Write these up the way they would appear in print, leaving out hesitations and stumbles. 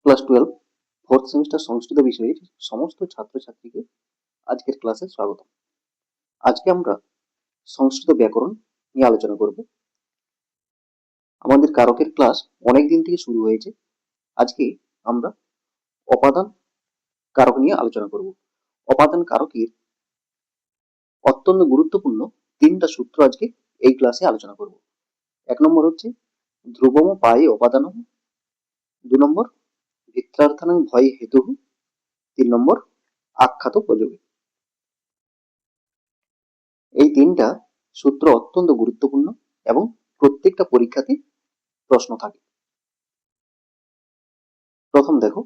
Class 12 fourth semester সংস্কৃত বিষয়ের সমস্ত ছাত্রছাত্রীকে আজকের ক্লাসে স্বাগত। আজকে আমরা সংস্কৃত ব্যাকরণ নিয়ে আলোচনা করব। আমাদের কারকের ক্লাস অনেক দিন থেকে শুরু হয়েছে। আজকে আমরা অপাদান কারক নিয়ে আলোচনা করব। অপাদান কারকের অত্যন্ত গুরুত্বপূর্ণ তিনটা সূত্র আজকে এই ক্লাসে আলোচনা করব। 1 নম্বর হচ্ছে ধ্রুবম পায়ে অপাদানম, 2 নম্বর ভিত্রার্থানাং ভয় হেতু, 3 নম্বর আখ্যাত প্রযোগে। এই তিনটা সূত্র অত্যন্ত গুরুত্বপূর্ণ এবং প্রত্যেকটা পরীক্ষাতে প্রশ্ন থাকে। প্রথম দেখো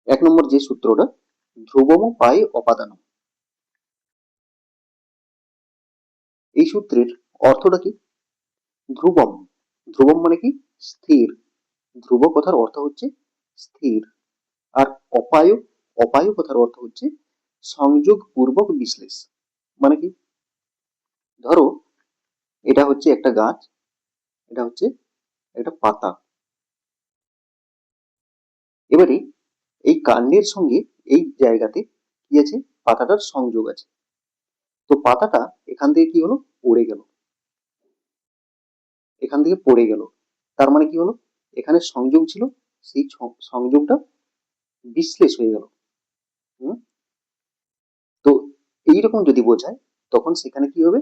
1 নম্বর যে সূত্রটা, ধ্রুবম পায়ে অপাদানম। এই সূত্রের অর্থটা কি? ধ্রুবম, ধ্রুবম মানে কি? স্থির। ধ্রুব কথার অর্থ হচ্ছে স্থির। আর অপায়, অপায় কথার অর্থ হচ্ছে সংযোগ পূর্বক বিশ্লেষ। মানে কি? ধরো এটা হচ্ছে একটা গাছ, এটা হচ্ছে একটা পাতা। এবারে এই কাণ্ডের সঙ্গে এই জায়গাতে কি আছে? পাতাটার সংযোগ আছে। তো পাতাটা এখান থেকে কি হলো? পড়ে গেল। এখান থেকে পড়ে গেল, তার মানে কি হলো? এখানে সংযোগ ছিল, সেই সংযোগটা বিশ্লেষ হয়ে গেল। হুম, তো এইরকম যদি বোঝায় তখন সেখানে কি হবে?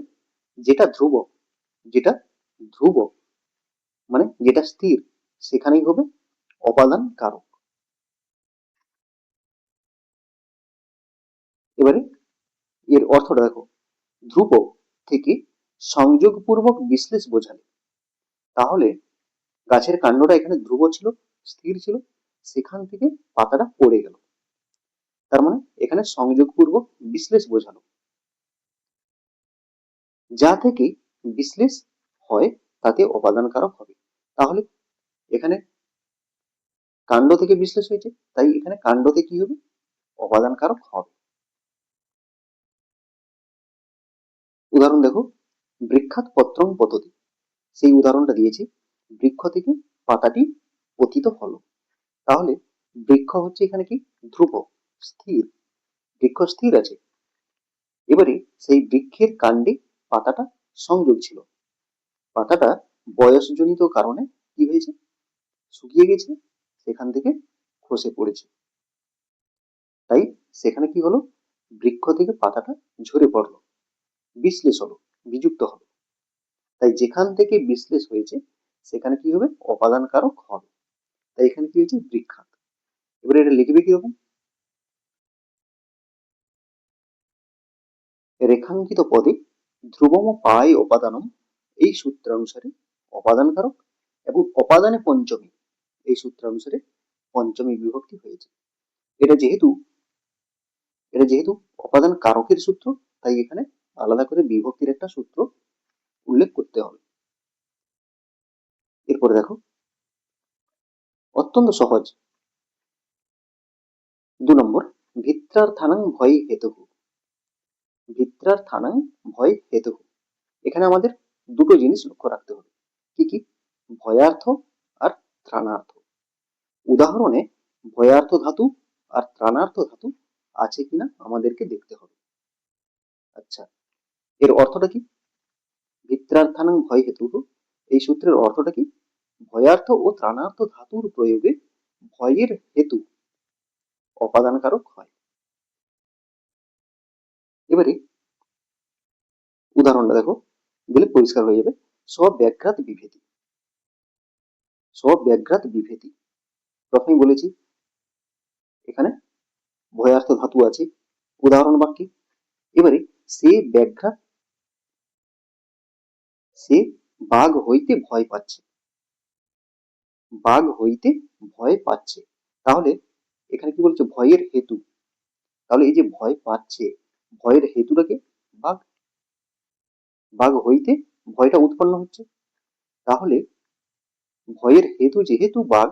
যেটা ধ্রুব, যেটা ধ্রুব মানে যেটা স্থির, সেখানেই হবে অপাদান কারক। এবারে এর অর্থটা দেখো, ধ্রুব থেকে সংযোগপূর্বক বিশ্লেষ বোঝালে, তাহলে গাছের কাণ্ডটা এখানে ধ্রুব ছিল, স্থির ছিল, সেখান থেকে পাতাটা পড়ে গেল, তার মানে এখানে সংযোগপূর্বক বিশ্লেষ বোঝালো। যা থেকে বিশ্লেষ হয় তাতে অপাদান কারক হবে। তাহলে এখানে কাণ্ড থেকে বিশ্লেষ হয়েছে, তাই এখানে কাণ্ডতে কি হবে? অপাদান কারক হবে। উদাহরণ দেখো, বৃক্ষাৎ পত্রং পততি, সেই উদাহরণটা দিয়েছি। বৃক্ষ থেকে পাতাটি পতিত হলো, তাহলে বৃক্ষ হচ্ছে এখানে কি? ধ্রুব, স্থির। বৃক্ষ স্থির আছে। এবারে সেই বৃক্ষের কাণ্ডে পাতাটা সংযোগ ছিল। পাতাটা বয়সজনিত কারণে কি হয়েছে? শুকিয়ে গেছে, সেখান থেকে খসে পড়েছে। তাই সেখানে কি হলো? বৃক্ষ থেকে পাতাটা ঝরে পড়লো, বিশ্লেষ হলো, বিযুক্ত হলো। তাই যেখান থেকে বিশ্লেষ হয়েছে সেখানে কি হবে? অপাদান কারক হবে। তাই এখানে কি হয়েছে? বৃক্ষাৎ। এবারে এটা লিখবে কিরকম? রেখাঙ্কিত পদে ধ্রুবম পায় অপাদানম, এই সূত্রানুসারে অপাদান কারক এবং অপাদানে পঞ্চমী, এই সূত্রানুসারে পঞ্চমী বিভক্তি হয়েছে। এটা যেহেতু এটা যেহেতু অপাদান কারকের সূত্র, তাই এখানে আলাদা করে বিভক্তির একটা সূত্র উল্লেখ করতে হবে। এরপরে দেখো, অত্যন্ত সহজ 2 নম্বর, ভিত্রার্থানাং ভয় হেতু। ভিত্রার্থানাং ভয় হেতু, এখানে আমাদের দুটো জিনিস লক্ষ্য রাখতে হবে। কি কি? ভয়ার্থ আর ত্রাণার্থ। উদাহরণে ভয়ার্থ ধাতু আর ত্রাণার্থ ধাতু আছে কিনা আমাদেরকে দেখতে হবে। আচ্ছা, এর অর্থটা কি? ভিত্রার্থানাং ভয় হেতু, এই সূত্রের অর্থটা কি? ভয়ার্থ ও ত্রাণার্থ ধাতুর প্রয়োগে ভয়ের হেতু অপাদান কারক হয়। এবারে উদাহরণটা দেখো, দিলে পরিষ্কার হয়ে যাবে। স্বব্যাঘ্রাত বিভেতি, স্বব্যাঘ্রাত বিভেতি। প্রথমেই বলেছি এখানে ভয়ার্থ ধাতু আছে, উদাহরণ বাক্যে। এবারে সে ব্যাঘ্রাত, সে বাঘ হইতে ভয় পাচ্ছে, বাঘ হইতে ভয় পাচ্ছে। তাহলে এখানে কি বলছে? ভয়ের হেতু। তাহলে এই যে ভয় পাচ্ছে, ভয়ের হেতুটাকে বাঘ, বাঘ হইতে ভয়টা উৎপন্ন হচ্ছে। তাহলে ভয়ের হেতু যেহেতু বাঘ,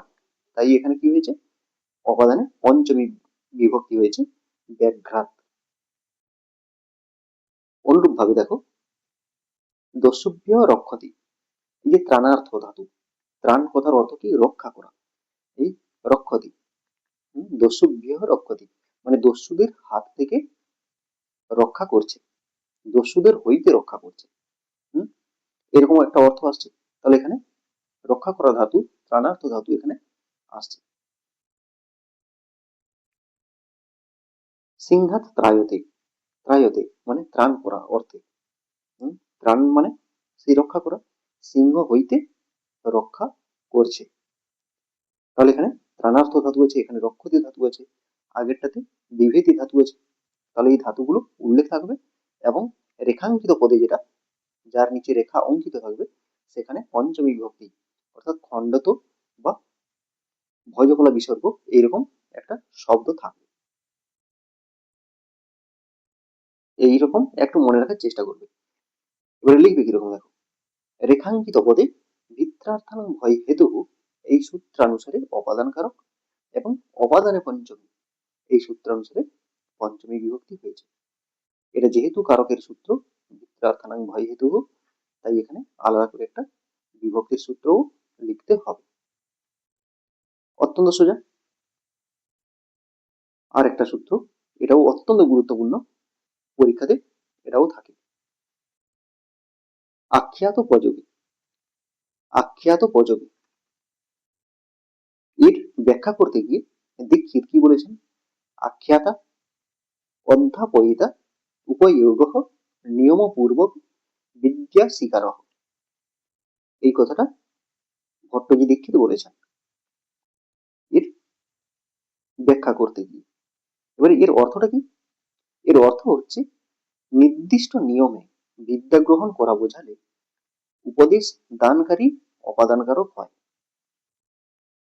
তাই এখানে কি হয়েছে? অপাদানে পঞ্চমী বিভক্তি হয়েছে, ব্যাঘ্রাত। অনুরূপ ভাবে দেখো, দস্যুভ্য রক্ষতি, এই যে ত্রাণার্থ ধাতু, ত্রাণ কথার অর্থ কি? রক্ষা করা। এই রক্ষতি, দস্যুভ্যঃ রক্ষতি, মানে দস্যুদের হাত থেকে রক্ষা করছে, দস্যুদের হইতে রক্ষা করছে। হুম, এরকম একটা অর্থ আসছে। তাহলে এখানে রক্ষা করা ধাতু, ত্রাণার্থ ধাতু এখানে আসছে। সিংহাত ত্রায়তে, ত্রায়তে মানে ত্রাণ করা অর্থে। ত্রাণ মানে সেই রক্ষা করা, সিংহ হইতে রক্ষা করছে। তাহলে এখানে ত্রাণার্থ ধাতু আছে, এখানে রক্ষতি ধাতু আছে, আগেরটাতে বিভেতি ধাতু আছে। তাহলে এই ধাতুগুলো উল্লেখ থাকবে এবং রেখাঙ্কিত পদে যেটা, যার নিচে রেখা অঙ্কিত থাকবে, সেখানে পঞ্চমী বিভক্তি অর্থাৎ খণ্ডত বা ভয়জকলা বিসর্গ এইরকম একটা শব্দ থাকবে। এইরকম একটু মনে রাখার চেষ্টা করবে। এবারে লিখবে কিরকম দেখো, রেখাঙ্কিত পদে ভিত্রার্থানাং ভয় হেতু, এই সূত্রানুসারে অপাদান কারক এবং অপাদানে পঞ্চমী, এই সূত্রানুসারে পঞ্চমী বিভক্তি হয়েছে। এটা যেহেতু কারকের সূত্র ভিত্রার্থানাং ভয় হেতু, তাই এখানে আলাদা করে একটা বিভক্তির সূত্রও লিখতে হবে। অত্যন্ত সোজা। আর একটা সূত্র, এটাও অত্যন্ত গুরুত্বপূর্ণ, পরীক্ষাতে এটাও থাকে। আখ্যাত উপযোগী, আখ্যাত উপযোগী এর ব্যাখ্যা করতে গিয়ে দীক্ষিত কি বলেছেন? আখ্যাতা অধ্যাপয়িতা উপয়োগ নিয়মপূর্বক বিদ্যা শিকার, এই কথাটা ভট্টজি দীক্ষিত বলেছেন এর ব্যাখ্যা করতে গিয়ে। এবারে এর অর্থটা কি? এর অর্থ হচ্ছে নির্দিষ্ট নিয়মে বিদ্যা গ্রহণ করা বোঝালে উপদেশ দানকারী অপাদানকারক হয়।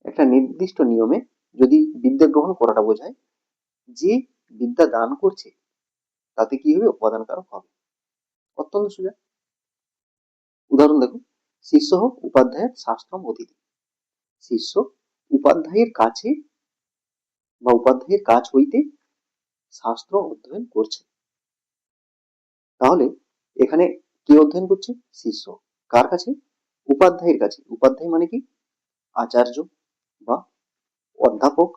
একটা নির্দিষ্ট নিয়মে যদি বিদ্যা গ্রহণ করাটা বোঝায়, যে বিদ্যা দান করছে তাতে কি হবে? উপাদানকারক হবে। অত্যন্ত সোজা। উদাহরণ দেখো, শিষ্য হোক উপাধ্যায়ের শাস্ত্রম অতিথি, শিষ্য উপাধ্যায়ের কাছে বা উপাধ্যায়ের কাছ হইতে শাস্ত্র অধ্যয়ন করছে। তাহলে এখানে কে অধ্যয়ন করছে? শিষ্য। কার কাছে? উপাধ্যায়ের কাছে। উপাধ্যায় মানে কি? আচার্য বা অধ্যাপক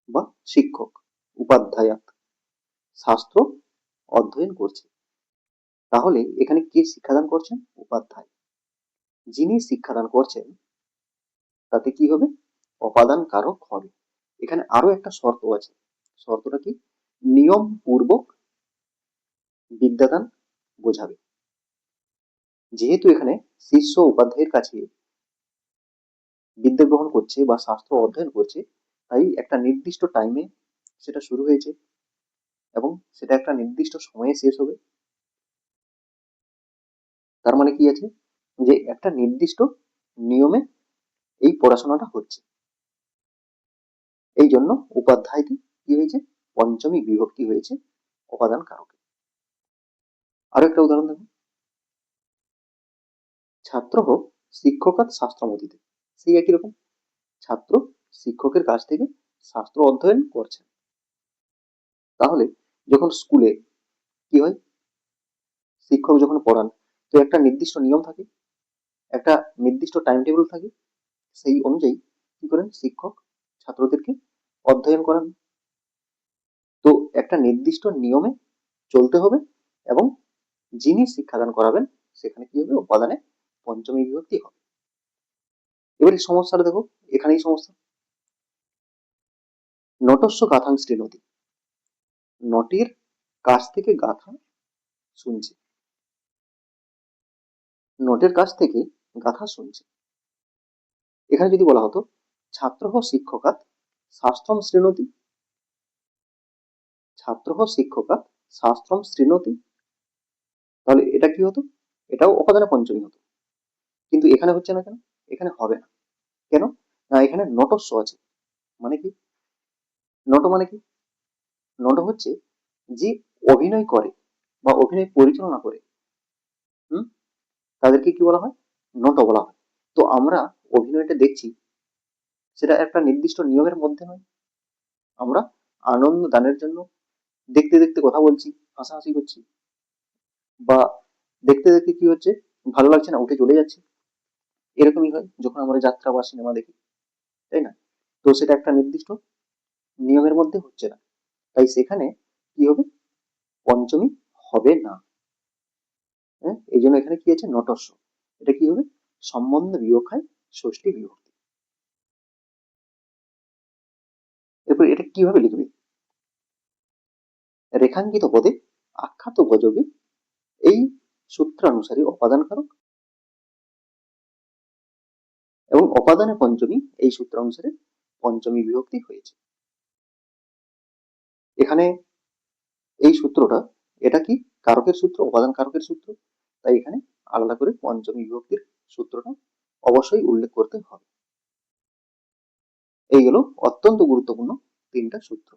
বা শিক্ষক। উপাধ্যায়াত শাস্ত্র অধ্যয়ন করছে। তাহলে এখানে কে শিক্ষাদান করছেন? উপাধ্যায়। যিনি শিক্ষাদান করছেন তাতে কি হবে? অপাদান কারক হবে। এখানে আরো একটা শর্ত আছে। শর্তটা কি? নিয়ম পূর্বক বিদ্যাদান বোঝাবে। যেহেতু এখানে শিষ্য উপাধ্যায়ের কাছে বিদ্যা গ্রহণ করছে বা শাস্ত্র অধ্যয়ন করছে, তাই একটা নির্দিষ্ট টাইমে সেটা শুরু হয়েছে এবং সেটা একটা নির্দিষ্ট সময়ে শেষ হবে। তার মানে কি আছে? যে একটা নির্দিষ্ট নিয়মে এই পড়াশোনাটা হচ্ছে। এই জন্য উপাধ্যায়টি কি হয়েছে? পঞ্চমী বিভক্তি হয়েছে উপাদান কারকে। আরো একটা উদাহরণ দেখো, ছাত্র হোক শিক্ষকাৎ শাস্ত্রমতীতে, সেই একই রকম, ছাত্র শিক্ষকের কাছ থেকে শাস্ত্র অধ্যয়ন করছেন। তাহলে যখন স্কুলে কি হয়, শিক্ষক যখন পড়ান, তো একটা নির্দিষ্ট নিয়ম থাকে, একটা নির্দিষ্ট টাইম টেবিল থাকে, সেই অনুযায়ী কি করেন শিক্ষক ছাত্রদেরকে অধ্যয়ন করান। তো একটা নির্দিষ্ট নিয়মে চলতে হবে এবং যিনি শিক্ষাদান করাবেন সেখানে কি হবে? উপাদানে পঞ্চমী বিভক্তি হবে। এবার এই সমস্যাটা দেখো, এখানেই সমস্যা। নটস্য গাথাংশটি নদী, নটির কাছ থেকে গাথা শুনছে, নোটের কাছ থেকে গাথা শুনছে। এখানে যদি বলা হতো ছাত্র শিক্ষকাৎ শাস্ত্রম শৃণোতি, ছাত্র শিক্ষকাৎ শাস্ত্রম শৃণোতি, তাহলে এটা কি হতো? এটাও উপাদানে পঞ্চমী হতো। কিন্তু এখানে হচ্ছে না কেন? এখানে হবে না কেন? না, এখানে নটস্য আছে। মানে কি? নট মানে কি? নট হচ্ছে যে অভিনয় করে বা অভিনয় পরিচালনা করে, হুম, তাদেরকে কি বলা হয়? নট বলা হয়। তো আমরা অভিনয়টা দেখছি, সেটা একটা নির্দিষ্ট নিয়মের মধ্যে নয়। আমরা আনন্দ দানের জন্য দেখতে দেখতে কথা বলছি, হাসাহাসি করছি, বা দেখতে দেখতে কি হচ্ছে, ভালো লাগছে না উঠে চলে যাচ্ছে, এরকমই হয় যখন আমরা যাত্রা বা সিনেমা দেখি, তাই না? তো সেটা একটা নির্দিষ্ট নিয়মের মধ্যে হচ্ছে না, তাই সেখানে কি হবে, পঞ্চমী হবে না। হ্যাঁ, এই জন্য এখানে কি আছে, নটস্য। এটা কি হবে, সম্বন্ধ বিবক্ষায় ষষ্ঠী বিভক্তি। এরপর এটা কিভাবে লিখবে, রেখাঙ্কিত পদে আখ্যাত গজবে এই সূত্রানুসারে অপাদান কারক এবং অপাদানে পঞ্চমী এই সূত্রানুসারে পঞ্চমী বিভক্তি হয়েছে। এখানে এই সূত্রটা, এটা কি কারকের সূত্র, উপাদান কারকের সূত্র, তাই এখানে আলাদা করে পঞ্চমী বিভক্তির সূত্রটা অবশ্যই উল্লেখ করতে হবে। এই হলো অত্যন্ত গুরুত্বপূর্ণ তিনটা সূত্র।